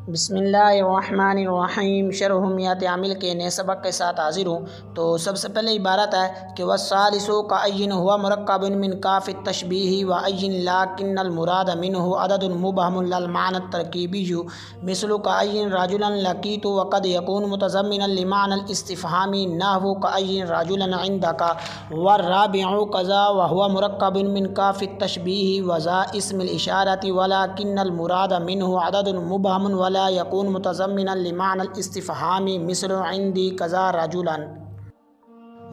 بسم اللہ الرحمن الرحیم شرحمیات عامل کے نئے سبق کے ساتھ حاضر ہوں۔ تو سب سے پہلے عبارت ہے کہ والثالث کأین ہوا مرکب من کاف التشبیہ وأین لیکن المراد منہ عدد مبہم للمعنی الترکیبی مثل کأین رجلا لقیت وقد یکون متضمنا لمعنی الاستفہام نحو کأین رجلا عندک والرابع کذا وہو مرکب من کاف التشبیہ وذا اسم الاشارۃ ولکن المراد منہ عدد مبہم ولا یکون متضمنا لمعنی الاستفہام مثل عندی کذا رجلا۔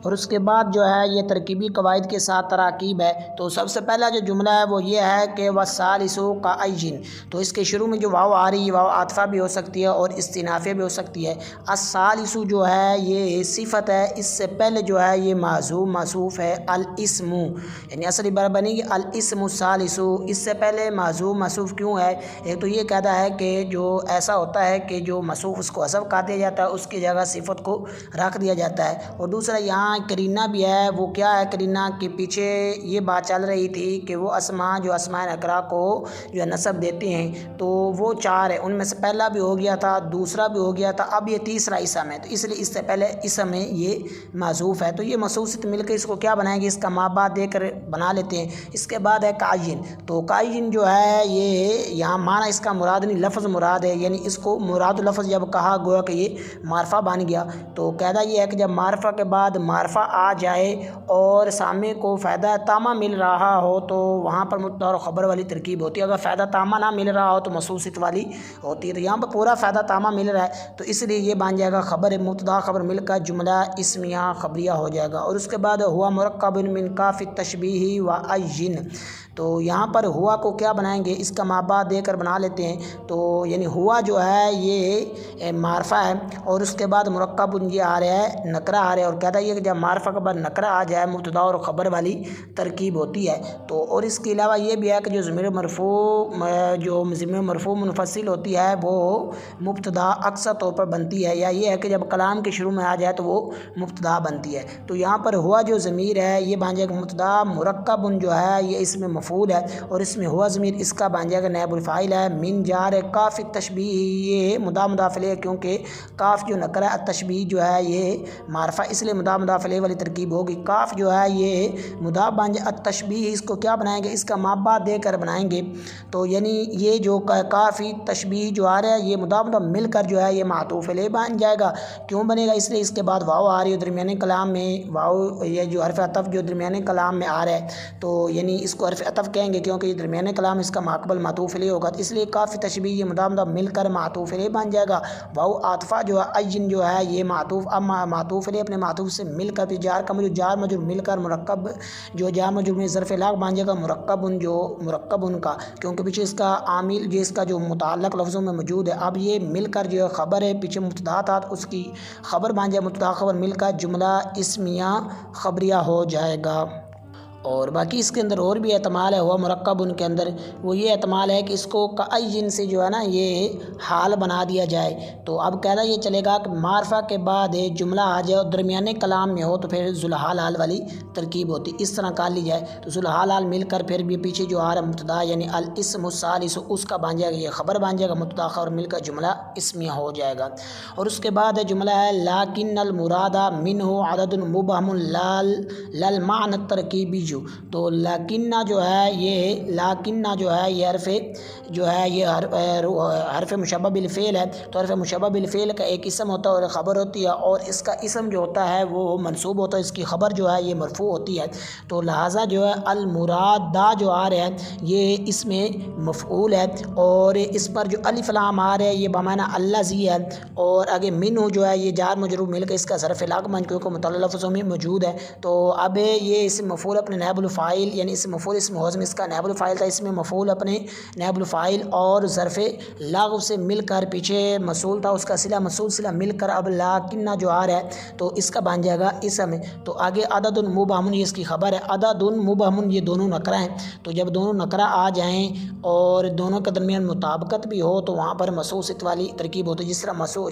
اور اس کے بعد جو ہے یہ ترکیبی قواعد کے ساتھ تراکیب ہے۔ تو سب سے پہلا جو جملہ ہے وہ یہ ہے کہ والثالث کأین، تو اس کے شروع میں جو واو آ رہی ہے واو عاطفہ بھی ہو سکتی ہے اور استئنافیہ بھی ہو سکتی ہے۔ الثالث جو ہے یہ صفت ہے، اس سے پہلے جو ہے یہ معزوف موصوف ہے الاسم، یعنی اصل عبارت بنے گی الاسم الثالث۔ اس سے پہلے معزوف موصوف کیوں ہے؟ ایک تو یہ کہتا ہے کہ جو ایسا ہوتا ہے کہ جو موصوف اس کو حذف کر دیا جاتا ہے، اس کی جگہ صفت کو رکھ دیا جاتا ہے۔ اور دوسرا یہاں کرینہ بھی ہے، وہ کیا ہے کرینہ کے پیچھے یہ بات چل رہی تھی کہ وہ اسماء جو اسماء نکرہ کو جو ہے نسب دیتے ہیں تو وہ چار ہے، ان میں سے پہلا بھی ہو گیا تھا، دوسرا بھی ہو گیا تھا، اب یہ تیسرا اسم ہے، تو اس لیے اس سے پہلے اسم ہے یہ معزوف ہے۔ تو یہ موصوف سے مل کے اس کو کیا بنائیں گے، اس کا ماں بعد دے کر بنا لیتے ہیں۔ اس کے بعد ہے کأین، تو کأین جو ہے یہ یہاں معنی اس کا مراد نہیں لفظ مراد ہے، یعنی اس کو مراد لفظ جب کہا گویا کہ یہ معرفہ بن گیا۔ تو قاعدہ یہ ہے کہ جب معرفہ کے بعد معرفہ آ جائے اور سامع کو فائدہ تامہ مل رہا ہو تو وہاں پر مبتدا اور خبر والی ترکیب ہوتی ہے۔ اگر فائدہ تامہ نہ مل رہا ہو تو موصوف والی ہوتی ہے، تو یہاں پر پورا فائدہ تامہ مل رہا ہے تو اس لیے یہ بن جائے گا خبر مبتدا خبر مل کر جملہ اسمیہ خبریہ ہو جائے گا۔ اور اس کے بعد ہوا مرکب من کاف التشبیہ وأین، تو یہاں پر ہوا کو کیا بنائیں گے، اس کا ماں بعد دے کر بنا لیتے ہیں۔ تو یعنی ہوا جو ہے یہ معرفہ ہے اور اس کے بعد مرکب یہ آ رہا ہے نکرہ آ رہا ہے، اور کہتا ہے کہ جب معرفہ کے بعد نکرہ آ جائے مبتدا اور خبر والی ترکیب ہوتی ہے۔ تو اور اس کے علاوہ یہ بھی ہے کہ جو ضمیر مرفوع منفصل ہوتی ہے وہ مبتدا اکثر طور پر بنتی ہے، یا یہ ہے کہ جب کلام کے شروع میں آ جائے تو وہ مبتدا بنتی ہے۔ تو یہاں پر ہوا جو ضمیر ہے یہ بن جائے گا مبتدا، مرکب جو ہے یہ اس میں مفعول ہے اور اس میں ہوا ضمیر اس کا بن جائے گا نائب الفاعل ہے۔ من جار کاف التشبیہ، یہ مضاف الیہ کیونکہ کاف جو نکرہ التشبیہ جو ہے یہ معرفہ، اس لیے مضاف الیہ والی ترکیب ہوگی۔ کاف جو ہے یہ مضاف بن جائے التشبیہ، اس کو کیا بنائیں گے، اس کا ماں بعد دے کر بنائیں گے۔ تو یعنی یہ جو کافی تشبیہ جو آ رہا ہے یہ مضاف مل کر جو ہے یہ معطوف الیہ بن جائے گا۔ کیوں بنے گا، اس لیے اس کے بعد واو آ رہی ہے درمیانی کلام میں، واو یہ جو حرف عطف جو درمیانی کلام میں آ رہا ہے تو یعنی اس کو حرف عطف کہیں گے کیونکہ یہ درمیانی کلام اس کا ماقبل معطوف الیہ ہوگا، اس لیے کافی تشبیہ یہ مضاف مل کر معطوف الیہ بن جائے گا۔ واو عاطفہ جو ہے عین جو ہے یہ معطوف، اب معطوف الیہ اپنے معطوف سے مل کر جار کا جار مجرور مل کر مرکب جو جار مجرور میں ظرف لاغ بن جائے گا مرکب ان کا، کیونکہ پیچھے اس کا عامل جو اس کا جو متعلق لفظوں میں موجود ہے، اب یہ مل کر جو ہے خبر ہے، پیچھے مبتدا تھا اس کی خبر بن جائے، مبتدا خبر مل کر جملہ اسمیہ خبریہ ہو جائے گا۔ اور باقی اس کے اندر اور بھی احتمال ہے ہوا مرکب ان کے اندر، وہ یہ احتمال ہے کہ اس کو کأین سے جو ہے نا یہ حال بنا دیا جائے۔ تو اب قاعدہ یہ چلے گا کہ معرفہ کے بعد جملہ آ جائے اور درمیانے کلام میں ہو تو پھر ذوالحال حال والی ترکیب ہوتی، اس طرح کر لی جائے تو ذوالحال حال مل کر پھر بھی پیچھے جو آ رہا مبتدا یعنی الاسم الثالث اس کا بن جائے گا یہ خبر بن جائے گا، مبتدا خبر مل کر جملہ اسمیہ ہو جائے گا۔ اور اس کے بعد جملہ ہے لیکن المراد منہ عدد مبہم للمعنی الترکیبی، تو لیکنہ جو ہے یہ حرف مشبہ بالفعل ہے، تو حرف مشبہ بالفعل کا ایک اسم ہوتا ہے اور خبر ہوتی ہے، اور اس کا اسم جو ہوتا ہے وہ منصوب ہوتا ہے، اس کی خبر جو ہے یہ مرفوع ہوتی ہے۔ تو لہٰذا جو ہے المراد دا جو آ رہا ہے یہ اس میں مفعول ہے، اور اس پر جو الف لام آ رہا ہے یہ بمعنی الذی ہے، اور آگے منہ جو ہے یہ جار مجرور مل کے اس کا ظرف لاغ بن کیونکہ متعلق لفظوں میں موجود ہے۔ تو اب یہ اس مفعول اپنے نائب الفاعل یعنی اس مفعول اسم حزم اس کا نائب الفاعل تھا، اس میں مفعول اپنے نائب الفاعل اور ظرف لاغ سے مل کر پیچھے مسئول تھا اس کا صلہ مسئول صلہ مل کر اب لیکنہ جو آ رہا ہے تو اس کا بن جائے گا اسم۔ تو آگے عدد مبہم یہ اس کی خبر ہے، عدد مبہم یہ دونوں نکرہ ہیں، تو جب دونوں نکرہ آ جائیں اور دونوں کے درمیان مطابقت بھی ہو تو وہاں پر مسوست والی ترکیب ہوتی ہے۔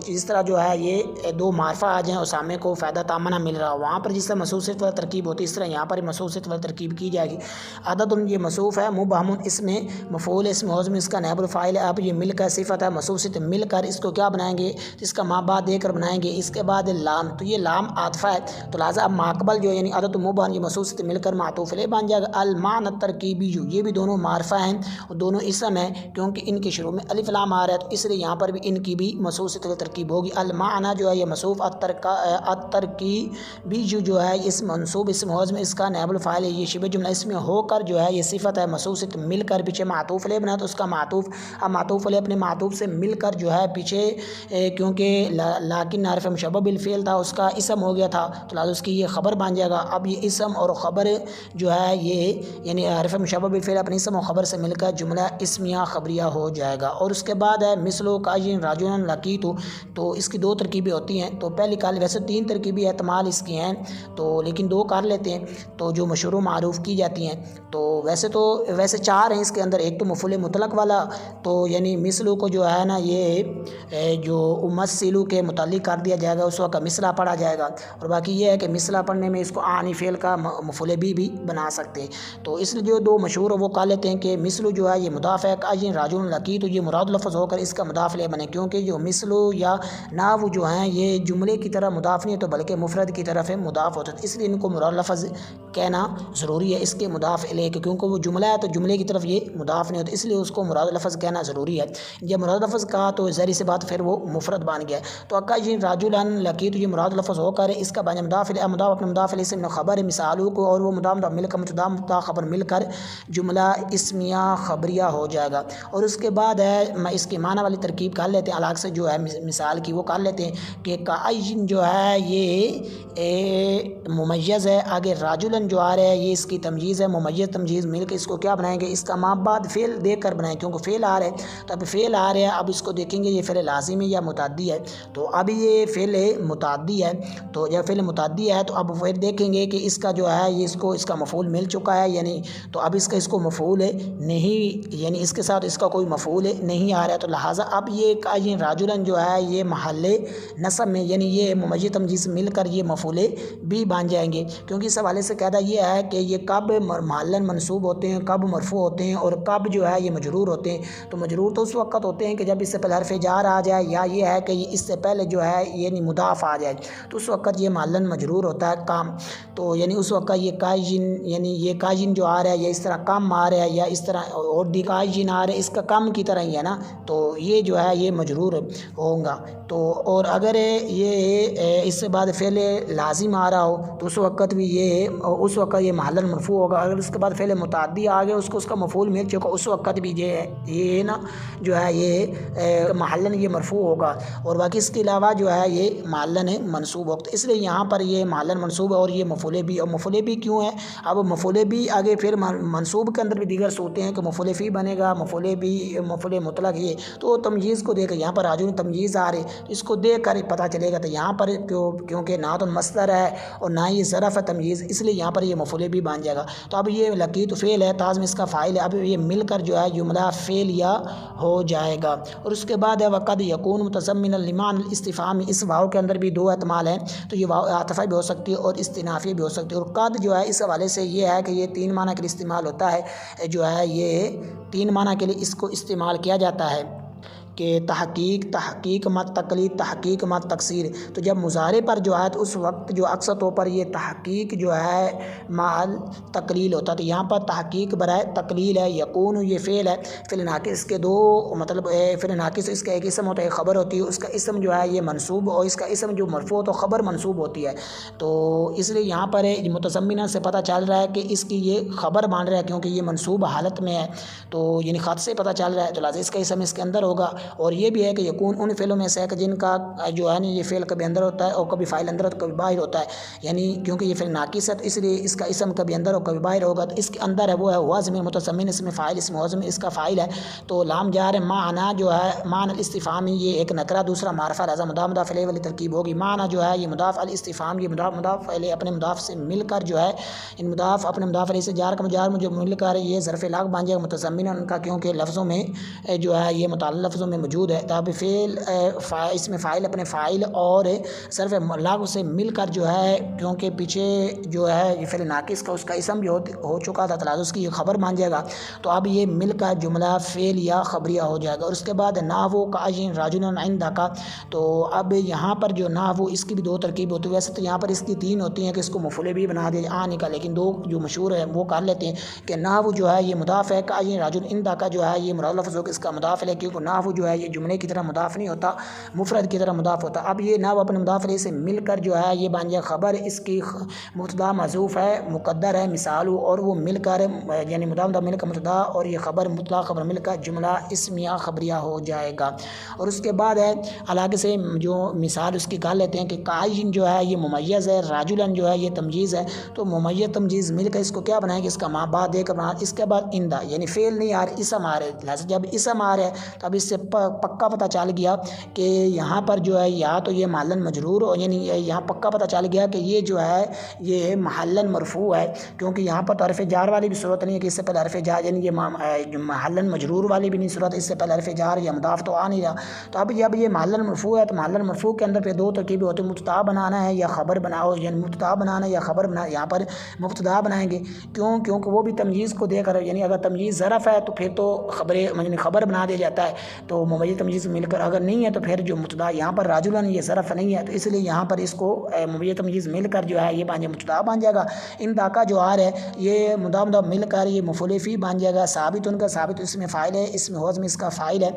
جس طرح جو ہے یہ دو معرفہ آ جائیں اور سامع کو فائدہ تامہ نہ مل رہا، وہاں پر جس طرح مسوست والی ترکیب ہوتی ہے اس طرح یہاں پر مسوست والی مطلب ترکیب کی جائے گی۔ عدد یہ موصوف ہے، مبہم اس میں مفعول اسم موصوف اس کا نائب الفاعل ہے۔ اب یہ مل کر صفت ہے، موصوف سے مل کر اس کو کیا بنائیں گے، اس کا ما بعد دے کر بنائیں گے۔ اس کے بعد لام، تو یہ لام عاطفہ ہے، تو لہٰذا اب ماقبل جو یعنی عدد مبہم یہ موصوف سے مل کر معطوف علیہ بن جائے گا۔ المعنی الترکیبی، یہ بھی دونوں معرفہ ہیں اور دونوں اسم ہیں، کیونکہ ان کے شروع میں الف لام آ رہا ہے، تو اس لیے یہاں پر بھی ان کی بھی موصوف سے ترکیب ہوگی۔ المعنی جو ہے یہ موصوف، الترکیبی جو ہے اس منصوب اسم موصوف میں اس کا نائب الفاعل ہے، یہ شبہ جملہ اس میں ہو کر جو ہے یہ صفت ہے، موصوف سے مل کر پیچھے معطوف علیہ بنا تو اس کا معطوف، اب معطوف علیہ اپنے معطوف سے مل کر جو ہے پیچھے کیونکہ لیکن حرف مشبہ بالفعل تھا اس کا اسم ہو گیا تھا، تو لہٰذا اس کی یہ خبر بن جائے گا۔ اب یہ اسم اور خبر جو ہے یہ یعنی حرف مشبہ بالفعل اپنے اسم اور خبر سے مل کر جملہ اسمیہ خبریہ ہو جائے گا۔ اور اس کے بعد ہے مثلو کاجن راجن لقیت، تو اس کی دو ترکیبیں ہوتی ہیں، تو پہلی کال ویسے تین ترکیبی احتمال اس کی ہیں تو لیکن دو کر لیتے ہیں تو جو مشہور و معروف کی جاتی ہیں، تو ویسے چار ہیں اس کے اندر۔ ایک تو مفعول مطلق والا، تو یعنی مثلو کو جو ہے نا یہ جو امثلو کے متعلق کر دیا جائے گا، اس وقت مثلا پڑھا جائے گا، اور باقی یہ ہے کہ مثلا پڑھنے میں اس کو آنی فعل کا مفعول بھی بنا سکتے ہیں، تو اس لیے جو دو مشہور وہ کہہ لیتے ہیں کہ مثلو جو ہے یہ مضاف ہے، کاجن راجن لقیت تو یہ مراد لفظ ہو کر اس کا مضاف علیہ بنے، کیونکہ جو مثلو یا ناو جو ہیں یہ جملے کی طرح مضاف نہیں تو بلکہ مفرد کی طرف مضاف ہوتا ہے، اس لیے ان کو مراد لفظ کہنا ضروری ہے اس کے مضاف علیہ کے، کیونکہ وہ جملہ ہے تو جملے کی طرف یہ مضاف نہیں ہوتا، اس لیے اس کو مراد لفظ کہنا ضروری ہے۔ جب مراد لفظ کہا تو ظاہر سی بات پھر وہ مفرد بن گیا، تو اکاجن راجلن لقیت یہ مراد لفظ ہو کر اس کا بان مضاف علیہ، مضاف اپنے مضاف علیہ سے خبر مثالوں کو، اور وہ مضاف مل کر مبتدا خبر مل کر جملہ اسمیہ خبریہ ہو جائے گا۔ اور اس کے بعد ہے اس کی معنی والی ترکیب کر لیتے ہیں، الگ سے جو ہے مثال کی وہ کر لیتے ہیں کہ کاجن جو ہے یہ ممیز ہے، آگے راجلن جو آ رہا ہے یہ اس کی تمجیز ہے، ممیز تمجیز مل کے اس کو کیا بنائیں گے، اس کا ما بعد فعل دے کر بنائیں، کیونکہ فعل آ رہا ہے تو اب فعل آ رہا ہے، اب اس کو دیکھیں گے یہ فعل لازم ہے یا متعدی ہے، تو اب یہ فعل متعدی ہے، تو جب فعل متعدی ہے تو اب پھر دیکھیں گے کہ اس کا جو ہے یہ اس کا مفعول مل چکا ہے یعنی، تو اب اس کو مفعول نہیں یعنی اس کے ساتھ اس کا کوئی مفعول نہیں آ رہا ہے، تو لہٰذا اب یہ کاجن راجلن جو ہے یہ محل نصب میں یعنی یہ ممیز تمجیز مل کر یہ مفعول بھی بن جائیں گے، کیونکہ اس حوالے سے قاعدہ یہ ہے کہ یہ کب محلاً منصوب ہوتے ہیں، کب مرفوع ہوتے ہیں، اور کب جو ہے یہ مجرور ہوتے ہیں، تو مجرور تو اس وقت ہوتے ہیں کہ جب اس سے پہلے حرف جار آ جائے، یا یہ ہے کہ اس سے پہلے جو ہے یعنی مضاف آ جائے، تو اس وقت یہ محلاً مجرور ہوتا ہے کام، تو یعنی اس وقت یہ کاجن یعنی یہ کاجن جو آ رہا ہے یا اس طرح کم آ رہا ہے یا اس طرح اور دی کاجن آ رہا ہے، اس کا کم کی طرح ہی ہے نا، تو یہ جو ہے یہ مجرور ہوگا۔ تو اور اگر یہ اس سے بعد فعل لازم آ رہا ہو تو اس وقت بھی یہ محلاً مرفوع ہوگا، اگر اس کے بعد فعل متعدی آ گیا اس کا مفعول مل چکا اس وقت بھی یہ نا جو ہے یہ محلاً یہ مرفوع ہوگا، اور باقی اس کے علاوہ جو ہے یہ محلاً منصوب ہوگا، اس لیے یہاں پر یہ محلاً منصوب ہے اور یہ مفعول بھی، اور مفعول بھی کیوں ہے، اب مفعول بھی آگے پھر منصوب کے اندر بھی دیگر صورتیں ہیں کہ مفعول فی بنے گا، مفعول مطلق یہ، تو تمجیز کو دیکھ یہاں پر راجل تمجیز آ رہی اس کو دیکھ کر پتہ چلے گا، تو یہاں پر کیونکہ نہ تو مصدر ہے اور نہ ہی ظرف ہے تمجیز، اس لیے یہاں پر یہ مفعول بھی بن جائے گا، تو اب یہ لقیت فعل ہے، تاز میں اس کا فاعل ہے، اب یہ مل کر جو ہے جملہ فعلیہ ہو جائے گا۔ اور اس کے بعد ہے وقد یکون متضمنا لمعنى الاستفهام، اس واو کے اندر بھی دو احتمال ہیں، تو یہ واو عاطفہ بھی ہو سکتی ہے اور استنافی بھی ہو سکتی ہے، اور قد جو ہے اس حوالے سے یہ ہے کہ یہ تین معنی کے لیے استعمال ہوتا ہے، جو ہے یہ تین معنی کے لیے اس کو استعمال کیا جاتا ہے کہ تحقیق مت تقلید، تحقیق مت تقصیر، تو جب مضارع پر جو ہے تو اس وقت جو اکثر طور پر یہ تحقیق جو ہے مال تقلیل ہوتا ہے، تو یہاں پر تحقیق برائے تقلیل ہے، یکون یہ فعل ہے، فعل ناقص کے دو مطلب فعل ناقص اس کا ایک اسم ہوتا ہے، ایک خبر ہوتی ہے، اس کا اسم جو ہے یہ منصوب اور اس کا اسم جو مرفوع تو خبر منصوب ہوتی ہے، تو اس لیے یہاں پر متضمنہ سے پتہ چل رہا ہے کہ اس کی یہ خبر مان رہا ہے کیونکہ یہ منصوب حالت میں ہے، تو یعنی خط سے پتہ چل رہا ہے، تو لازم اس کا اسم اس کے اندر ہوگا، اور یہ بھی ہے کہ یکون ان فعلوں میں سے ہے کہ جن کا جو ہے نا یہ فعل کبھی اندر ہوتا ہے اور کبھی فاعل اندر ہوتا ہے، کبھی باہر ہوتا ہے، یعنی کیونکہ یہ فعل ناقص ہے تو اس لیے اس کا اسم کبھی اندر اور کبھی باہر ہوگا، تو اس کے اندر ہے وہ ہے ہوا ضمیر متضمن، اس میں فاعل اسم ہوا ضمیر اس کا فاعل ہے، تو لام جار معنی جو ہے معنی الاستفهام یہ ایک نکرہ دوسرا معرفہ، لہذا مضاف الیہ والی ترکیب ہوگی، معنی جو ہے یہ مضاف الاستفهام یہ مضاف الیہ اپنے مضاف سے مل کر جو ہے ان مضاف اپنے مضاف الیہ سے جار کا مجار جو مل کر یہ ظرف لاغ بن جائے گا متضمن ان کا، کیونکہ لفظوں میں جو ہے یہ متعلق لفظوں میں میں موجود ہے، تب فعل اس میں فاعل اپنے فاعل اور صرف لاغو سے مل کر جو ہے، کیونکہ پیچھے جو ہے یہ فعل ناقص کا اس کا اسم بھی ہو چکا تھا، تلازم کی یہ خبر مان جائے گا، تو اب یہ مل کر جملہ فعل یا خبریہ ہو جائے گا۔ اور اس کے بعد نحو کأین رجل عندک، تو اب یہاں پر جو نحو اس کی بھی دو ترکیب ہوتی ہے، ویسے تو یہاں پر اس کی تین ہوتی ہیں کہ اس کو مفعول بھی بنا دے آنے کا، لیکن دو جو مشہور ہے وہ کر لیتے ہیں کہ نحو جو ہے یہ مضاف ہے، کأین رجل عندک جو ہے یہ مراد لفظ ہو کہ اس کا مضاف ہے، کیونکہ نحو جو ہے یہ جملے کی طرح مضاف نہیں ہوتا، مفرد کی طرح مضاف ہوتا۔ اب یہ نحو اپنے مضاف علیہ سے مل کر جو ہے یہ بن جائے خبر، اس کی مبتدا محذوف ہے، مقدر ہے مثال، اور وہ مل کر یعنی مضاف مل کر مبتدا اور یہ خبر مبتدا خبر مل کر جملہ اسمیہ خبریہ ہو جائے گا۔ اور اس کے بعد ہے الگ سے جو مثال اس کی کر لیتے ہیں کہ کائن جو ہے یہ ممیز ہے، راجلن جو ہے یہ تمجیز ہے، تو ممیز تمجیز مل کر اس کو کیا بنائیں گے، اس کا ماں بعد دے کر بنا، اس کے بعد اندہ یعنی فعل نہیں آ رہا اسم آ رہا ہے، لہٰذا جب اسم آ رہا ہے تب اس سے پکا پتہ چل گیا کہ یہاں پر جو ہے یا تو یہ محلاً مجرور ہو، یعنی یہاں پکا پتہ چل گیا کہ یہ جو ہے یہ محلاً مرفوع ہے، کیونکہ یہاں پر تو حرف جار والی بھی صورت نہیں ہے کہ اس سے پہلے حرف جار، یعنی یہ محلاً مجرور والی بھی نہیں صورت، اس سے پہلے حرف جار یا مضاف تو آ نہیں رہا، تو اب جب یہ محلاً مرفوع ہے تو محلاً مرفوع کے اندر پہ دو ترکیبیں ہوتی ہیں، مبتدا بنانا ہے یا خبر بناؤ، یعنی مبتدا بنانا ہے یا خبر بنا، یہاں پر مبتدا بنائیں گے، کیونکہ وہ بھی تمییز کو دے کر، یعنی اگر تمییز ظرف ہے تو پھر تو خبر بنا دیا جاتا ہے، تو ممیز تمییز مل کر، اگر نہیں ہے تو پھر جو مبتدا یہاں پر راجلن یہ ظرف نہیں ہے، تو اس لیے یہاں پر اس کو ممیز تمییز مل کر جو ہے یہ بن جائے مبتدا بن جائے گا۔ ان داکا جو آ رہا ہے یہ مضاف مل کر یہ مفعول فی بن جائے گا، ثابت ان کا ثابت اس میں فاعل ہے، اس میں حزم اس کا فاعل ہے،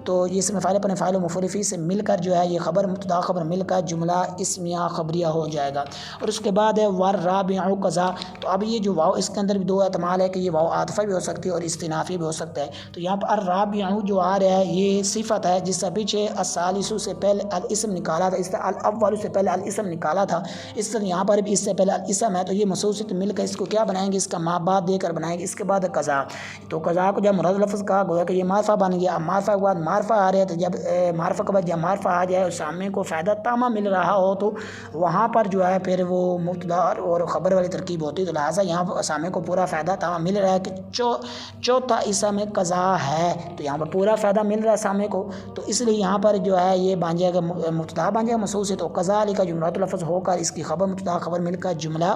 تو یہ اس میں فاعل اپنے فاعل و مفعول فی سے مل کر جو ہے یہ خبر مبتدا خبر مل کر جملہ اسمیہ خبریہ ہو جائے گا۔ اور اس کے بعد ہے والرابع قضا، تو اب یہ جو واو اس کے اندر بھی دو احتمال ہے کہ یہ واو عاطفہ بھی ہو سکتی ہے اور استنافی بھی ہو سکتا ہے، تو یہاں پر الرابع جو آ رہا ہے یہ صفت ہے جس سے پیچھے الثالث سے پہلے الاسم نکالا تھا، اس طرح الاول سے پہلے الاسم نکالا تھا، اس طرح یہاں پر بھی اس سے پہلے الاسم ہے، تو یہ مصوصت مل کر اس کو کیا بنائیں گے، اس کا ماں بعد دے کر بنائیں گے۔ اس کے بعد قضا، تو قضا کو جب مراد لفظ کہا گویا کہ یہ معرفہ بن گیا، اب معرفہ کے بعد معرفہ آ رہا ہے، تو جب معرفہ کے بعد جب معرفہ آ جائے اور سامنے کو فائدہ تامہ مل رہا ہو تو وہاں پر جو ہے پھر وہ مبتدا اور خبر والی ترکیب ہوتی ہے، تو لہٰذا یہاں پر سامنے کو پورا فائدہ تامہ مل رہا ہے کہ چوتھا اسم میں قضا ہے، تو یہاں پر پورا فائدہ مل رہا ہے سامنے کو، تو اس لیے یہاں پر جو ہے یہ بن جائے گا مبتدا بن جائے گا مصوص، تو قضا علی کا جو مراد لفظ ہو کر اس کی خبر مبتدا خبر مل کر جملہ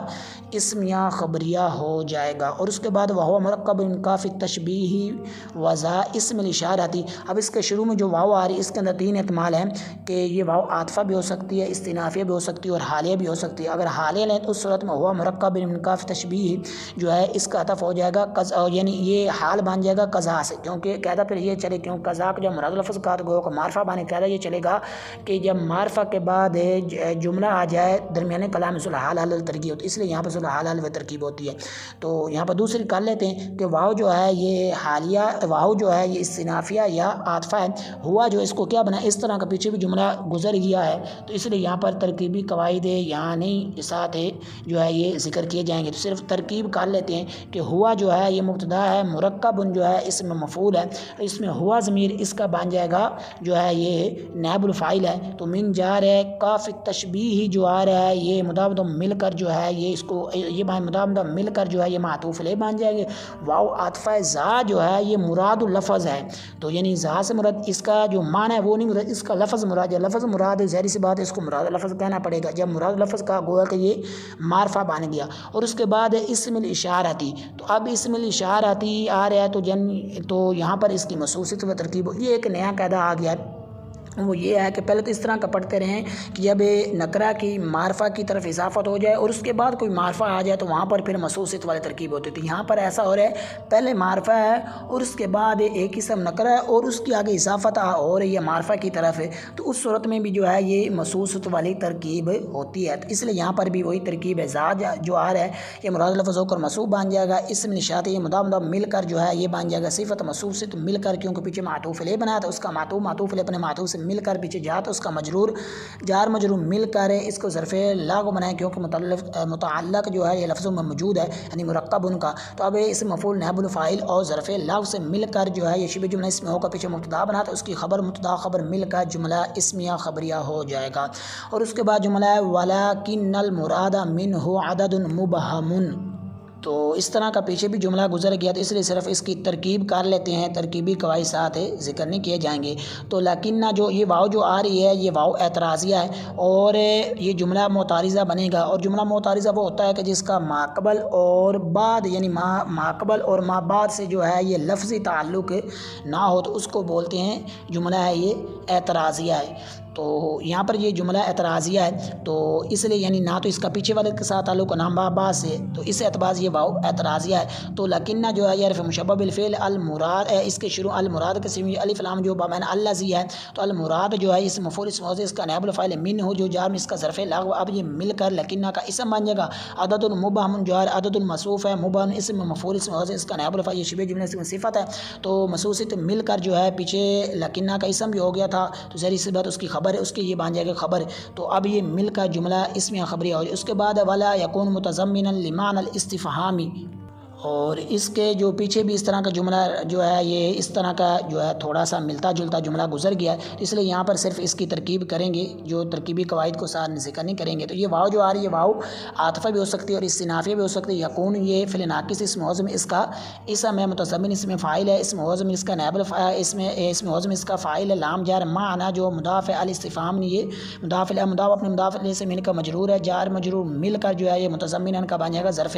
اسمیہ خبریہ ہو جائے گا۔ اور اس کے بعد وہو مرکب من کاف التشبیہ وذا اسم الاشارہ، اب اس کے شروع میں جو واو آ رہی ہے اس کے اندر تین احتمال ہیں کہ یہ واو عاطفہ بھی ہو سکتی ہے، استنافیہ بھی ہو سکتی ہے اور حالیہ بھی ہو سکتی ہے۔ اگر حالیہ لیں تو اس صورت میں ہوا مرکب من کاف تشبیہ جو ہے اس کا عطف ہو جائے گا یعنی یہ حال بن جائے گا قضا سے، کیونکہ قاعدہ پھر یہ چلے کیوں قضا کا جب مراد لفظ کا تو گو معرفہ بانے قاعدہ یہ چلے گا کہ جب معرفہ کے بعد جملہ آ جائے درمیانے کلام صلح حال حال ترکیب ہوتی ہے، اس لیے یہاں پر صلح حال حال ترکیب ہوتی ہے، تو یہاں پر دوسری کر لیتے ہیں کہ واو جو ہے یہ حالیہ، واو جو ہے یہ استنافیہ یا عاطفہ ہے، ہوا جو اس کو کیا بنا اس طرح کا پیچھے بھی جملہ گزر گیا ہے، تو اس لیے یہاں پر ترکیبی قواعد یہاں نہیں ساتھ جو ہے یہ ذکر کیے جائیں گے، تو صرف ترکیب کر لیتے ہیں کہ ہوا جو ہے یہ مبتدا ہے، مرکب جو ہے اس میں مفعول ہے، اس میں ہوا ضمیر اس کا بن جائے گا جو ہے یہ نائب الفاعل ہے، تو من جار ہے کاف تشبیہ جو آ رہا ہے یہ مضاف مل کر جو ہے یہ اس کو یہ مضاف مل کر جو ہے یہ معطوف علیہ بن جائے گا۔ واو عاطفہ ذا جو ہے یہ مراد لفظ ہے، تو یعنی ذا سے مراد اس کا جو معنی ہے وہ نہیں مراد، اس کا لفظ مراد ہے، لفظ مراد ظاہر سی بات ہے اس کو مراد لفظ کہنا پڑے گا، جب مراد لفظ کا گویا کہ یہ معرفہ بن گیا۔ اور اس کے بعد اسم الاشارتی، تو اب اسم الاشارتی آ رہا ہے تو یہاں پر اس کی مصوصیت و ترکیب، یہ ایک نیا قاعدہ آ گیا ہے، وہ یہ ہے کہ پہلے تو اس طرح کا پڑھتے رہیں کہ جب نکرہ کی معرفہ کی طرف اضافت ہو جائے اور اس کے بعد کوئی معرفہ آ جائے تو وہاں پر پھر مصوصیت والے ترکیب ہوتی تھی، یہاں پر ایسا ہو رہا ہے پہلے معرفہ ہے اور اس کے بعد ایک اسم نکرہ ہے اور اس کی آگے اضافت ہو رہی ہے معرفہ کی طرف ہے، تو اس صورت میں بھی جو ہے یہ مصوصیت والی ترکیب ہوتی ہے، تو اس لیے یہاں پر بھی وہی ترکیب ہے، ذا جو آ رہا ہے یہ مراد لفظ ہو کر منصوب بن جائے گا، اسم نشاط یہ مضاف مل کر جو ہے یہ بن جائے گا صفت مصوصیت مل کر، کیونکہ پیچھے معطوف علیہ بنا تھا، اس کا معطوف علیہ اپنے معطوف سے مل کر پیچھے جا تو اس کا مجرور جار مجرور مل کر اس کو ظرف لاغو بنائیں، کیونکہ متعلق جو ہے یہ لفظوں میں موجود ہے یعنی مرکب ان کا، تو اب اس مفعول نائب الفاعل اور ظرف لاغو سے مل کر جو ہے یہ شبہ جملہ اس میں ہو کر پیچھے مبتدا بنا تو اس کی خبر مبتدا خبر مل کر جملہ اسمیہ خبریہ ہو جائے گا۔ اور اس کے بعد جملہ ہے ولکن المراد منہ عدد مبہم، تو اس طرح کا پیچھے بھی جملہ گزر گیا، تو اس لیے صرف اس کی ترکیب کر لیتے ہیں، ترکیبی قواعد ساتھ ذکر نہیں کیے جائیں گے۔ تو لیکنہ جو یہ واؤ جو آ رہی ہے یہ واؤ اعتراضیہ ہے، اور یہ جملہ معترضہ بنے گا، اور جملہ معترضہ وہ ہوتا ہے کہ جس کا ماقبل اور بعد یعنی ماقبل اور ما بعد سے جو ہے یہ لفظی تعلق نہ ہو، تو اس کو بولتے ہیں جملہ ہے یہ اعتراضیہ ہے۔ تو یہاں پر یہ جملہ اعتراضیہ ہے، تو اس لیے یعنی نہ تو اس کا پیچھے والے کے ساتھ تعلق نہ با سے، تو اس اعتبار سے یہ واؤ اعتراضیہ ہے۔ تو لکنہ جو ہے یہ حرف مشبہ بالفعل المراد ہے، اس کے شروع المراد کے سیم الف لام جو بمعنی الذی ہے، تو المراد جو ہے اس مفعول اسم موصول اس کا نائب الفاعل من ہو جو جار میں اس کا ظرف لغو، اب یہ مل کر لکنہ کا اسم بن جائے گا۔ عدد مبہم جار عدد الموصوف ہے، مبہم اسم مفعول اسم موصول اس کا نائب الفاعل یہ شبہ جملہ کی صفت ہے، تو موصول سے مل کر جو ہے پیچھے لکنہ کا اسم بھی ہو گیا تھا، تو ظاہر سی بات اس کی خبر ہے، اس کے یہ بن جائے گا خبر، تو اب یہ مل کر جملہ اسمیہ خبریہ ہو جائے۔ اس کے بعد ولا یکون متضمنا لمعنى الاستفهام، اور اس کے جو پیچھے بھی اس طرح کا جملہ جو ہے یہ اس طرح کا جو ہے تھوڑا سا ملتا جلتا جملہ گزر گیا ہے، اس لیے یہاں پر صرف اس کی ترکیب کریں گے، جو ترکیبی قواعد کو ساتھ ذکر نہیں کریں گے۔ تو یہ واؤ جو آ رہی ہے واؤ عاطفہ بھی ہو سکتی ہے اور استنافیہ بھی ہو سکتی ہے۔ یکون یہ فعل ناقص اسم موصول اس کا اسم ہے، متضمن اس میں فاعل ہے، اسم موصول اس کا نائب الفاعل، اسم موصول اس کا فاعل ہے، لام جار معنی جو مضاف ہے، الاستفهام نہیں یہ مضاف ہے، مضاف اپنے مضاف سے من کا مجرور ہے، جار مجرور مل کر جو ہے یہ متضمن کا بن جائے گا ظرف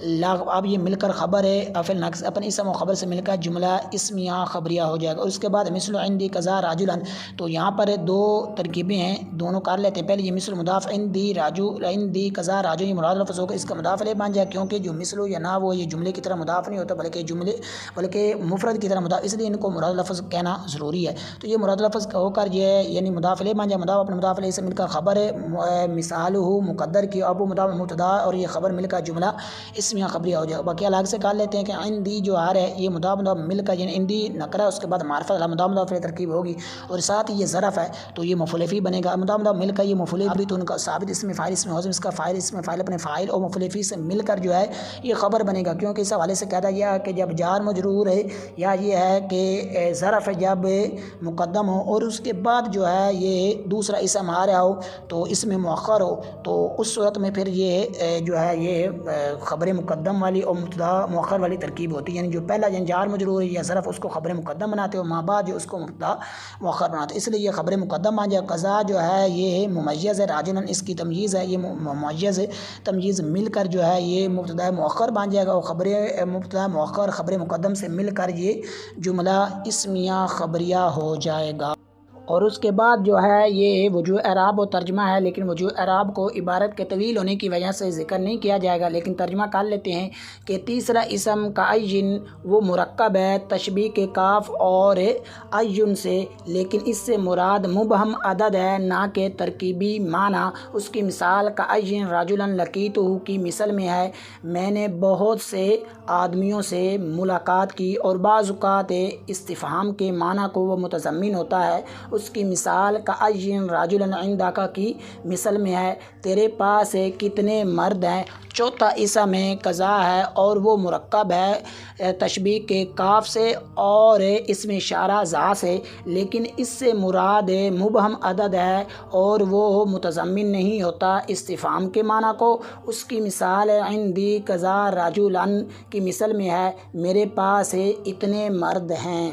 لغو، اب یہ مل کر خبر ہے، فعل ناقص اپنے اسم و خبر سے مل کر جملہ اسمیہ خبریہ ہو جائے گا۔ اور اس کے بعد مثل عندی کذا راجلا، تو یہاں پر دو ترکیبیں ہیں، دونوں کر لیتے ہیں۔ پہلے یہ مثل مضاف عندی راجو عندی کذا راجو یہ مراد لفظ ہوگا، اس کا مضاف الیہ بن جائے، کیونکہ جو مثل یا نہ وہ یہ جملے کی طرح مضاف نہیں ہوتا بلکہ مفرد کی طرح مضاف، اس لیے ان کو مراد لفظ کہنا ضروری ہے۔ تو یہ مراد لفظ ہو کر یہ یعنی مضاف الیہ بن جائے، مضاف اپنے مضاف الیہ سے مل کر خبر ہے، مثالہ مقدر کی ابو مضاف مبتدا اور یہ خبر مل کر جملہ اسمیہ خبریہ ہو جائے گا۔ باقی الگ سے کر لیتے ہیں کہ عندی جو آ رہا ہے یہ مضاف مل کر یعنی عندی نکرہ اس کے بعد معرفت مضاف ترکیب ہوگی، اور ساتھ ہی یہ ظرف ہے تو یہ مفعول فی بنے گا، مضاف مل کر یہ مفعول بھی تو ان کا ثابت اسم فاعل اسم موصول اس کا فاعل اسم فاعل اپنے فاعل اور مفعول فی سے مل کر جو ہے یہ خبر بنے گا، کیونکہ اس حوالے سے کہتا یہ ہے کہ جب جار مجرور ہے یا یہ ہے کہ ظرف جب مقدم ہو اور اس کے بعد جو ہے یہ دوسرا اسم آ رہا ہو تو اس میں مؤخر ہو، تو اس صورت میں پھر یہ جو ہے یہ خبر مقدم والی اور مبتدا مؤخر والی ترکیب ہوتی ہے، یعنی جو پہلا یعنی جار مجرور یا ظرف اس کو خبر مقدم بناتے ہو، ماں بعد جو اس کو مبتدا مؤخر بناتے، اس لیے یہ خبر مقدم بن جائے۔ قضا جو ہے یہ ممیز ہے، راجلاً اس کی تمییز ہے، یہ ممیز تمییز مل کر جو ہے یہ مبتدا مؤخر بن جائے گا، اور خبر مبتدا مؤخر خبر مقدم سے مل کر یہ جملہ اسمیہ خبریہ ہو جائے گا۔ اور اس کے بعد جو ہے یہ وجوہ اعراب و ترجمہ ہے، لیکن وجوہ اعراب کو عبارت کے طویل ہونے کی وجہ سے ذکر نہیں کیا جائے گا، لیکن ترجمہ کر لیتے ہیں کہ تیسرا اسم کا عین وہ مرکب ہے تشبیہ کے کاف اور عین سے، لیکن اس سے مراد مبہم عدد ہے نہ کہ ترکیبی معنی۔ اس کی مثال کا عین رجلا لقیتہ کی مثل میں ہے، میں نے بہت سے آدمیوں سے ملاقات کی، اور بعض اوقات استفہام کے معنی کو وہ متضمن ہوتا ہے۔ اس کی مثال کا عین رجلا عندک کی مثل میں ہے، تیرے پاس کتنے مرد ہیں۔ چوتھا اسم قضا ہے اور وہ مرکب ہے تشبیہ کے کاف سے اور اس میں اشارہ ذا سے، لیکن اس سے مراد مبہم عدد ہے اور وہ متضمن نہیں ہوتا استفہام کے معنی کو۔ اس کی مثال عندی قضا رجلا کی مثل میں ہے، میرے پاس اتنے مرد ہیں۔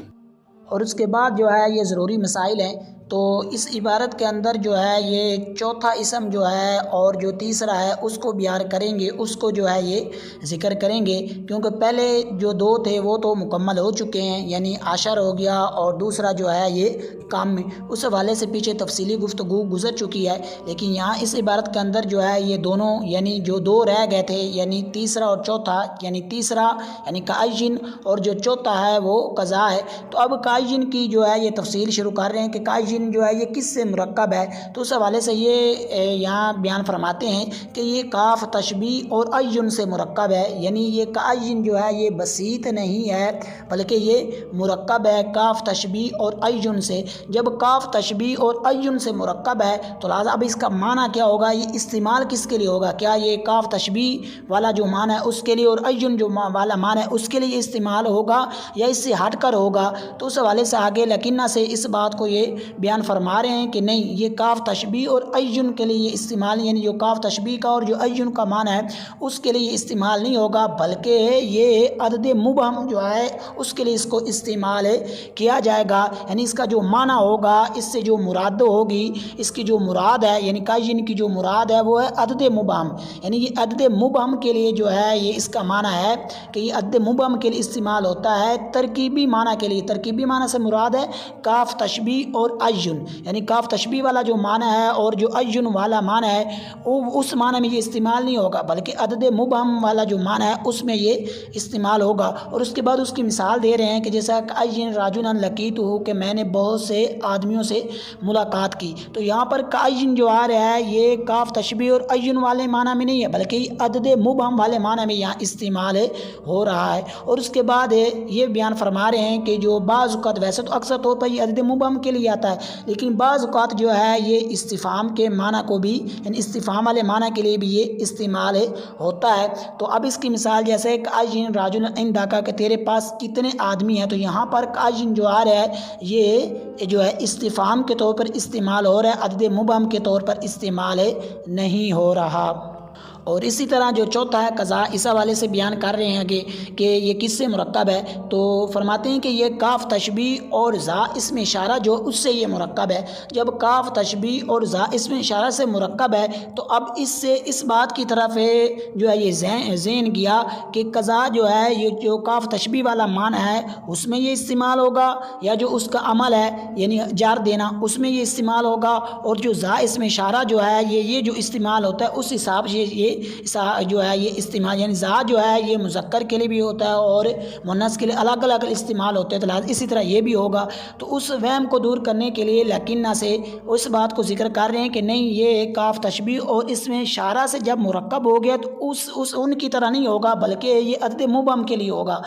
اور اس کے بعد جو ہے یہ ضروری مسائل ہیں، تو اس عبارت کے اندر جو ہے یہ چوتھا اسم جو ہے اور جو تیسرا ہے اس کو بیان کریں گے، اس کو جو ہے یہ ذکر کریں گے، کیونکہ پہلے جو دو تھے وہ تو مکمل ہو چکے ہیں، یعنی عشر ہو گیا اور دوسرا جو ہے یہ کام میں، اس حوالے سے پیچھے تفصیلی گفتگو گزر چکی ہے، لیکن یہاں اس عبارت کے اندر جو ہے یہ دونوں یعنی جو دو رہ گئے تھے یعنی تیسرا اور چوتھا، یعنی تیسرا یعنی کعین اور جو چوتھا ہے وہ قضا ہے۔ تو اب کعین کی جو ہے یہ تفصیل شروع کر رہے ہیں کہ کعین جو ہے یہ کس سے مرکب ہے، تو اس حوالے سے یہ یہاں بیان فرماتے ہیں کہ یہ کاف تشبیہ اور عین سے مرکب ہے، یعنی یہ کعین جو ہے یہ بسیط نہیں ہے بلکہ یہ مرکب ہے کاف تشبیہ اور عین سے۔ جب کاف تشبیہ اور عین سے مرکب ہے تو لہٰذا اب اس کا معنی کیا ہوگا، یہ استعمال کس کے لیے ہوگا، کیا یہ کاف تشبیہ والا جو معنی ہے اس کے لیے اور عین جو والا معنی ہے اس کے لیے استعمال ہوگا یا اس سے ہٹ کر ہوگا، تو اس حوالے سے آگے لکنہ سے اس بات کو یہ بیان بیان فرما رہے ہیں کہ نہیں، یہ کاف تشبیہ اور عین کے لیے استعمال، یعنی جو کاف تشبیہ کا اور جو عین کا معنی ہے اس کے لیے استعمال نہیں ہوگا، بلکہ یہ عدد مبہم جو ہے اس کے لیے اس کو استعمال کیا جائے گا۔ یعنی اس کا جو معنی ہوگا، اس سے جو مراد ہوگی، اس کی جو مراد ہے یعنی کائن کی جو مراد ہے وہ ہے عدد مبہم۔ یعنی یہ عدد مبہم کے لیے جو ہے یہ اس کا معنی ہے کہ یہ عدد مبہم کے لیے استعمال ہوتا ہے ترکیبی معنی کے لیے۔ ترکیبی معنی سے مراد ہے کاف تشبیہ اور عین، یعنی کاف تشبیہ والا جو معنی ہے اور جو عین والا معنی ہے اس معنی میں یہ استعمال نہیں ہوگا، بلکہ عدد مبہم والا جو معنی ہے اس میں یہ استعمال ہوگا۔ اور اس کے بعد اس کی مثال دے رہے ہیں کہ جیسا عین راجلا لقیتہ، کہ میں نے بہت سے آدمیوں سے ملاقات کی۔ تو یہاں پر عین جو آ رہا ہے یہ کاف تشبیہ اور عین والے معنی میں نہیں ہے، بلکہ یہ عدد مبہم والے معنی میں یہاں استعمال ہو رہا ہے۔ اور اس کے بعد یہ بیان فرما رہے ہیں کہ جو بعض اوقات، ویسے تو اکثر طور پر یہ عدد مبہم کے لیے آتا ہے، لیکن بعض اوقات جو ہے یہ استفہام کے معنی کو بھی، یعنی استفہام والے معنی کے لیے بھی یہ استعمال ہوتا ہے۔ تو اب اس کی مثال جیسے عین راجل عندک، کہ تیرے پاس کتنے آدمی ہیں، تو یہاں پر عین جو آ رہا ہے یہ جو ہے استفہام کے طور پر استعمال ہو رہا ہے، عدد مبہم کے طور پر استعمال نہیں ہو رہا۔ اور اسی طرح جو چوتھا ہے قضا، اس حوالے سے بیان کر رہے ہیں کہ یہ کس سے مرکب ہے، تو فرماتے ہیں کہ یہ کاف تشبیہ اور زا اسم اشارہ جو اس سے یہ مرکب ہے۔ جب کاف تشبیہ اور زا اسم اشارہ سے مرکب ہے تو اب اس سے اس بات کی طرف جو ہے یہ ذہن گیا کہ قضا جو ہے یہ جو کاف تشبیہ والا معنی ہے اس میں یہ استعمال ہوگا، یا جو اس کا عمل ہے یعنی جار دینا اس میں یہ استعمال ہوگا، اور جو زا اسم اشارہ جو ہے یہ جو استعمال ہوتا ہے اس حساب سے یہ جو ہے یہ استعمال، یعنی ذا جو ہے یہ مذکر کے لیے بھی ہوتا ہے اور مؤنث کے لیے الگ الگ استعمال ہوتے ہیں، تو اسی طرح یہ بھی ہوگا۔ تو اس وہم کو دور کرنے کے لیے لیکنہ سے اس بات کو ذکر کر رہے ہیں کہ نہیں، یہ کاف تشبیہ اور اس میں اشارہ سے جب مرکب ہو گیا تو ان کی طرح نہیں ہوگا، بلکہ یہ عدد مبہم کے لیے ہوگا۔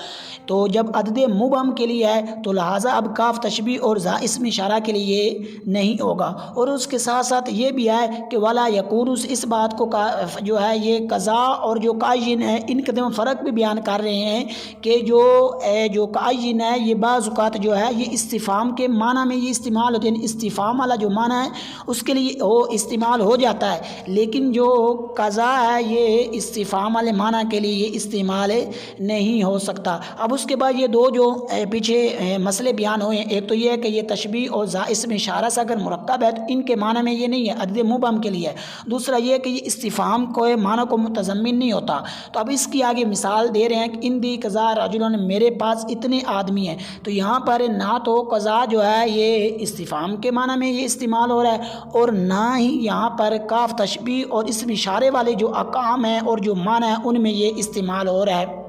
تو جب عدد مبہم کے لیے ہے تو لہٰذا اب کاف تشبیہ اور ذا اسم اشارہ کے لیے یہ نہیں ہوگا۔ اور اس کے ساتھ ساتھ یہ بھی ہے کہ ولا یکون، اس بات کو جو ہے یہ قضا اور جو عین ہے ان کے درمیان فرق بھی بیان کر رہے ہیں کہ جو عین ہے یہ بعض اوقات جو ہے یہ استفہام کے معنی میں یہ استعمال ہوتے ہیں، یعنی استفہام والا جو معنی ہے اس کے لیے وہ استعمال ہو جاتا ہے، لیکن جو قضا ہے یہ استفہام والے معنی کے لیے یہ استعمال نہیں ہو سکتا۔ اب اس کے بعد یہ دو جو پیچھے مسئلے بیان ہوئے ہیں، ایک تو یہ ہے کہ یہ تشبیہ اور ذا اسم اشارہ سے اگر مرکب ہے تو ان کے معنی میں یہ نہیں ہے، عدد مبہم کے لیے ہے۔ دوسرا یہ ہے کہ یہ استفہام کو معنی کو متضمن نہیں ہوتا۔ تو اب اس کی آگے مثال دے رہے ہیں کہ اندی قضا رجلن، میرے پاس اتنے آدمی ہیں۔ تو یہاں پر نہ تو قضا جو ہے یہ استفہام کے معنی میں یہ استعمال ہو رہا ہے، اور نہ ہی یہاں پر کاف تشبیہ اور اسم اشارے والے جو اقام ہیں اور جو معنی ہیں ان میں یہ استعمال ہو رہا ہے۔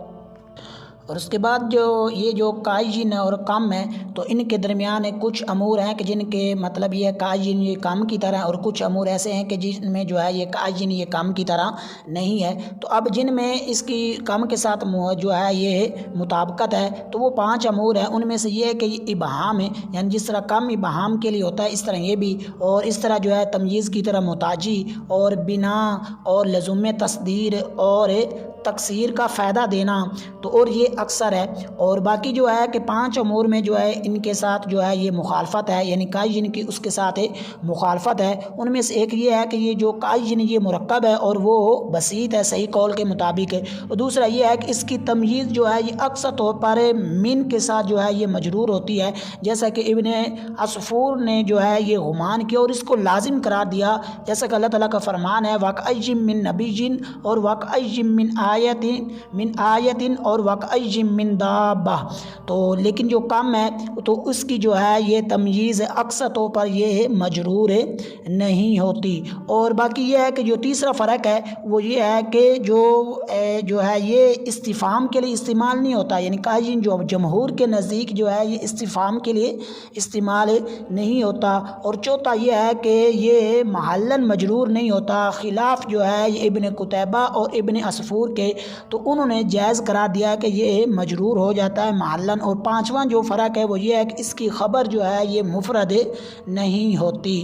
اور اس کے بعد یہ جو عین اور کم ہے تو ان کے درمیان کچھ امور ہیں کہ جن کے مطلب یہ عین یہ کم کی طرح، اور کچھ امور ایسے ہیں کہ جن میں جو ہے یہ عین یہ کم کی طرح نہیں ہے۔ تو اب جن میں اس کی کم کے ساتھ جو ہے یہ مطابقت ہے تو وہ 5 امور ہیں۔ ان میں سے یہ ہے کہ یہ ابہام ہے، یعنی جس طرح کم ابہام کے لیے ہوتا ہے اس طرح یہ بھی، اور اس طرح جو ہے تمییز کی طرح محتاجی اور بنا اور لزوم تصدیر اور تکثیر کا فائدہ دینا، تو اور یہ اکثر ہے۔ اور باقی جو ہے کہ 5 امور میں جو ہے ان کے ساتھ جو ہے یہ مخالفت ہے، یعنی عین کی اس کے ساتھ مخالفت ہے۔ ان میں سے ایک یہ ہے کہ یہ جو عین یہ مرکب ہے اور وہ بسیط ہے صحیح قول کے مطابق ہے، اور دوسرا یہ ہے کہ اس کی تمییز جو ہے یہ اکثر طور پر من کے ساتھ جو ہے یہ مجرور ہوتی ہے، جیسا کہ ابن عصفور نے جو ہے یہ غمان کیا اور اس کو لازم قرار دیا، جیسا کہ اللہ تعالیٰ کا فرمان ہے وَكَأَيٍّ مِّن نَبِيٍّ اور وَكَأَيٍّ مِّن آیَةٍ اور وَكَأَيٍّ مِّن دَابَّةٍ۔ تو لیکن جو کم ہے تو اس کی جو ہے یہ تمییز اکثر طور پر یہ مجرور نہیں ہوتی۔ اور باقی یہ ہے کہ جو تیسرا فرق ہے وہ یہ ہے کہ جو ہے یہ استفہام کے لیے استعمال نہیں ہوتا، یعنی عین جو جمہور کے نزدیک جو ہے یہ استفہام کے لیے استعمال نہیں ہوتا۔ اور چوتھا یہ ہے کہ یہ محلاً مجرور نہیں ہوتا، خلاف جو ہے یہ ابن قتیبہ اور ابن عصفور کے، تو انہوں نے جائز قرار دیا کہ یہ مجرور ہو جاتا ہے محلاً۔ اور 5واں جو فرق ہے وہ یہ ہے کہ اس کی خبر جو ہے یہ مفرد نہیں ہوتی۔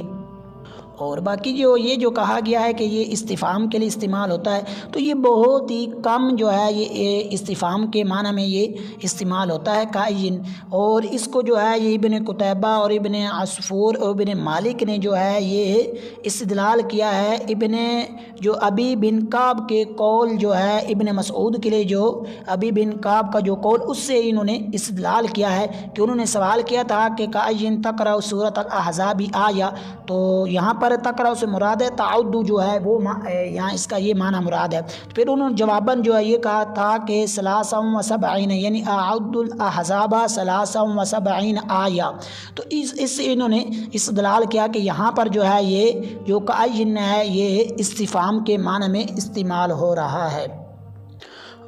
اور باقی جو یہ جو کہا گیا ہے کہ یہ استفہام کے لیے استعمال ہوتا ہے تو یہ بہت ہی کم جو ہے یہ استفہام کے معنی میں یہ استعمال ہوتا ہے کائن، اور اس کو جو ہے یہ ابن قتیبہ اور ابن عصفور اور ابن مالک نے جو ہے یہ استدلال کیا ہے جو ابی بن کعب کے قول جو ہے ابن مسعود کے لیے جو ابی بن کعب کا جو قول اس سے انہوں نے استدلال کیا ہے کہ انہوں نے سوال کیا تھا کہ کائن تقرأ سورۃ الاحزاب آیا، تو یہاں پر تقرأ سے مراد ہے تعد جو ہے وہ یہاں اس کا یہ معنی مراد ہے۔ پھر انہوں نے جواباً جو ہے یہ کہا تھا کہ ثلاثا و سبعین یعنی اعد الاحزاب ثلاثا و سبعین آیا، تو اس سے انہوں نے استدلال کیا کہ یہاں پر جو ہے یہ جو کائن ہے یہ استفہام کے معنی میں استعمال ہو رہا ہے۔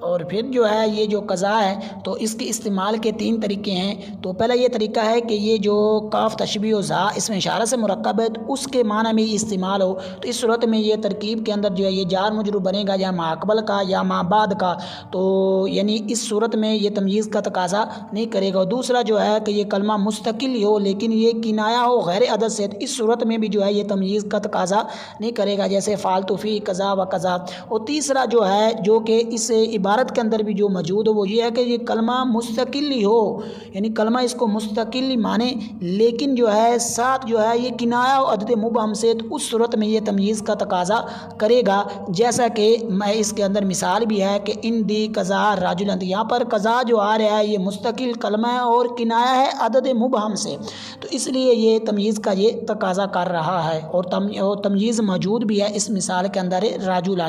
اور پھر جو ہے یہ جو قضا ہے تو اس کے استعمال کے 3 طریقے ہیں۔ تو پہلا یہ طریقہ ہے کہ یہ جو کاف تشبیہ و زا اس میں اشارہ سے مرکب ہے تو اس کے معنی میں استعمال ہو، تو اس صورت میں یہ ترکیب کے اندر جو ہے یہ جار مجرور بنے گا یا ما قبل کا یا ما بعد کا، تو یعنی اس صورت میں یہ تمییز کا تقاضا نہیں کرے گا۔ اور دوسرا جو ہے کہ یہ کلمہ مستقل ہو لیکن یہ کنایہ ہو غیر عدد سے، تو اس صورت میں بھی جو ہے یہ تمییز کا تقاضا نہیں کرے گا، جیسے فالتو فی قضا و قضا۔ اور تیسرا جو ہے جو کہ اس عبارت کے اندر بھی جو موجود ہو وہ یہ ہے کہ یہ کلمہ مستقل ہو، یعنی کلمہ اس کو مستقل مانے لیکن جو ہے ساتھ جو ہے یہ کنایہ و عدد مبہم سے، تو اس صورت میں یہ تمییز کا تقاضا کرے گا، جیسا کہ میں اس کے اندر مثال بھی ہے کہ ان دی قضا رجلا، یہاں پر قضا جو آ رہا ہے یہ مستقل کلمہ ہے اور کنایہ ہے عدد مبہم سے، تو اس لیے یہ تمییز کا یہ تقاضا کر رہا ہے، اور تمییز موجود بھی ہے اس مثال کے اندر رجلا۔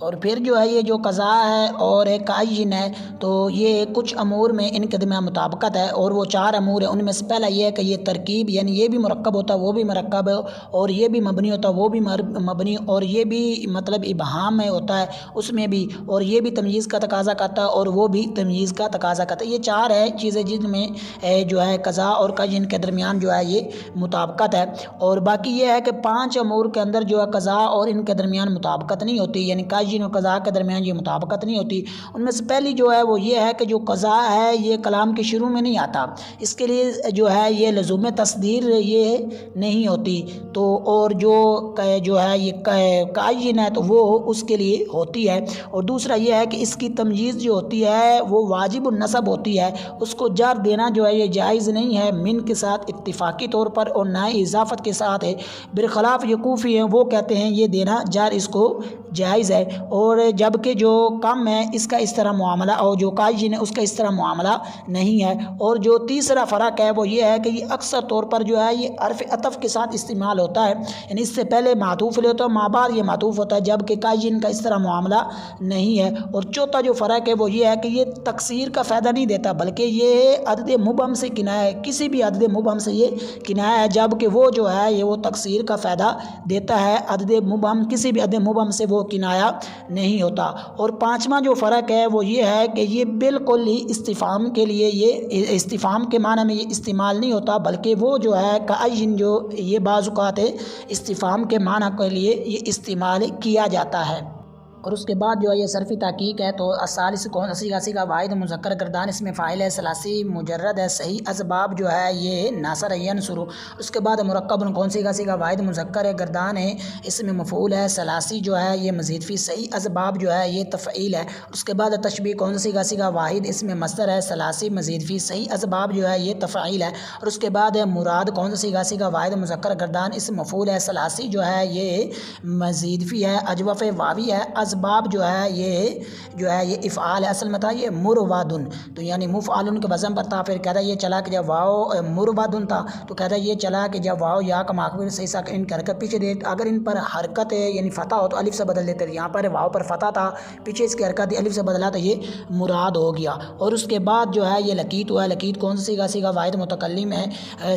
اور پھر جو ہے یہ جو قضا ہے اور کائن ہے تو یہ کچھ امور میں ان کے درمیان مطابقت ہے، اور وہ 4 امور ہیں، ان میں سے پہلا یہ ہے کہ یہ ترکیب یعنی یہ بھی مرکب ہوتا ہے وہ بھی مرکب ہے، اور یہ بھی مبنی ہوتا ہے وہ بھی مبنی، اور یہ بھی مطلب ابہام میں ہوتا ہے اس میں بھی، اور یہ بھی تمییز کا تقاضا کرتا ہے اور وہ بھی تمییز کا تقاضا کرتا ہے۔ یہ 4 ہے چیزیں جن میں جو ہے قضا اور کائن کے درمیان جو ہے یہ مطابقت ہے، اور باقی یہ ہے کہ 5 امور کے اندر جو ہے قضا اور ان کے درمیان مطابقت نہیں ہوتی، یعنی و قضا کے درمیان یہ مطابقت نہیں ہوتی۔ ان میں سے پہلی جو ہے وہ یہ ہے کہ جو قضا ہے یہ کلام کے شروع میں نہیں آتا، اس کے لیے جو ہے یہ لزوم تصدیر یہ نہیں ہوتی، تو اور جو ہے یہ کائن ہے تو وہ اس کے لیے ہوتی ہے۔ اور دوسرا یہ ہے کہ اس کی تمییز جو ہوتی ہے وہ واجب النصب ہوتی ہے، اس کو جر دینا جو ہے یہ جائز نہیں ہے من کے ساتھ اتفاقی طور پر، اور نہ ہی اضافت کے ساتھ ہے، برخلاف یقوفی ہیں وہ کہتے ہیں یہ دینا جر اس کو جائز ہے، اور جبکہ جو کم ہے اس کا اس طرح معاملہ، اور جو کائن ہے اس کا اس طرح معاملہ نہیں ہے۔ اور جو تیسرا فرق ہے وہ یہ ہے کہ یہ اکثر طور پر جو ہے یہ حرف عطف کے ساتھ استعمال ہوتا ہے، یعنی اس سے پہلے معطوف لے ہوتا ہے، ما بعد یہ معطوف ہوتا ہے، جبکہ کائن کا اس طرح معاملہ نہیں ہے۔ اور چوتھا جو فرق ہے وہ یہ ہے کہ یہ تکسیر کا فائدہ نہیں دیتا بلکہ یہ عدد مبہم سے کنایہ ہے، کسی بھی عدد مبہم سے یہ کنایہ ہے، جبکہ وہ جو ہے یہ وہ تکسیر کا فائدہ دیتا ہے، عدد مبہم کسی بھی عدد مبہم سے وہ کنایہ نہیں ہوتا۔ اور 5واں جو فرق ہے وہ یہ ہے کہ یہ بالکل ہی استفہام کے لیے یہ استفہام کے معنی میں یہ استعمال نہیں ہوتا، بلکہ وہ جو ہے کائن جو یہ بعض اوقات استفہام کے معنی کے لیے یہ استعمال کیا جاتا ہے۔ اور اس کے بعد جو ہے یہ صرفی تحقیق ہے، تو الثالث کون سی کا واحد مذکر گردان اس میں فاعل ہے، ثلاثی مجرد ہے، صحیح اسباب جو ہے یہ ناصر ینصر۔ اس کے بعد مرکب کون سی کا واحد مذکر ہے گردان ہے، اس میں مفعول ہے، ثلاثی جو ہے یہ مزید فی، صحیح اسباب جو ہے یہ تفعیل ہے۔ اس کے بعد تشبیہ کون سی کا واحد اس میں مصدر ہے، ثلاثی مزید فی، صحیح اسباب جو ہے یہ تفعیل ہے۔ اور اس کے بعد مراد کون سی کا واحد مذکر گردان اس میں مفعول ہے، ثلاثی جو ہے یہ مزید فی ہے، اجوف واوی ہے، اسباب جو ہے یہ افعال ہے، اصل میں تھا یہ مروادن، تو یعنی مفعالن کے وزن پر تھا، پھر کہتا ہے یہ چلا کہ جب واو مروادن تھا تو کہتا ہے یہ چلا کہ جب واو یا کا ماخوذ صحیح سا ان کی حرکت پیچھے دے، اگر ان پر حرکت ہے یعنی فتح ہو تو الف سے بدل دیتے، یہاں پر واو پر فتح تھا پیچھے اس کی حرکت الف سے بدلا تو یہ مراد ہو گیا۔ اور اس کے بعد جو ہے یہ لقیت ہوا ہے، لقیت کون سی کا واحد متکلم ہے،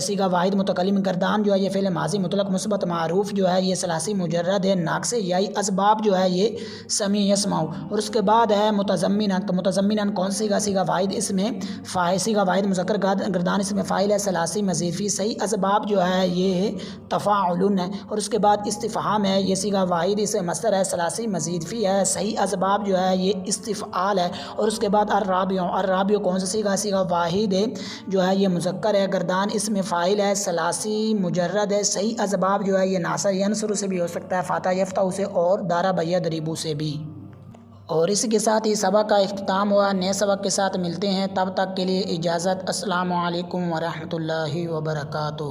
سیگا واحد متکلم گردان جو ہے یہ فعل ماضی مطلق مثبت معروف جو ہے یہ ثلاثی مجرد ہے، ناقص یائی، اسباب جو ہے یہ سمیع یسمع، اور اس کے بعد ہے متضمناً، تو متضمناً کون سی سیغہ واحد، اس میں سیغہ واحد مذکر گردان اس میں فاعل ہے، ثلاثی مزید فی، صحیح اسباب جو ہے یہ تفاعل ہے، اور اس کے بعد استفہام ہے، یہ سیغہ واحد اس میں مصدر ہے، ثلاثی مزید فی ہے، صحیح اسباب جو ہے یہ استفعال ہے، اور اس کے بعد الرابع کون سا سیغہ واحد ہے جو ہے یہ مذکر ہے، گردان اس میں فاعل ہے، ثلاثی مجرد ہے، صحیح اسباب جو ہے یہ ناصر ینصر سے بھی ہو سکتا ہے، فاتح یفتح سے، اور ضرب یضرب سے بھی۔ اور اسی کے ساتھ ہی سبق کا اختتام ہوا، نئے سبق کے ساتھ ملتے ہیں، تب تک کے لیے اجازت، السلام علیکم ورحمۃ اللہ وبرکاتہ۔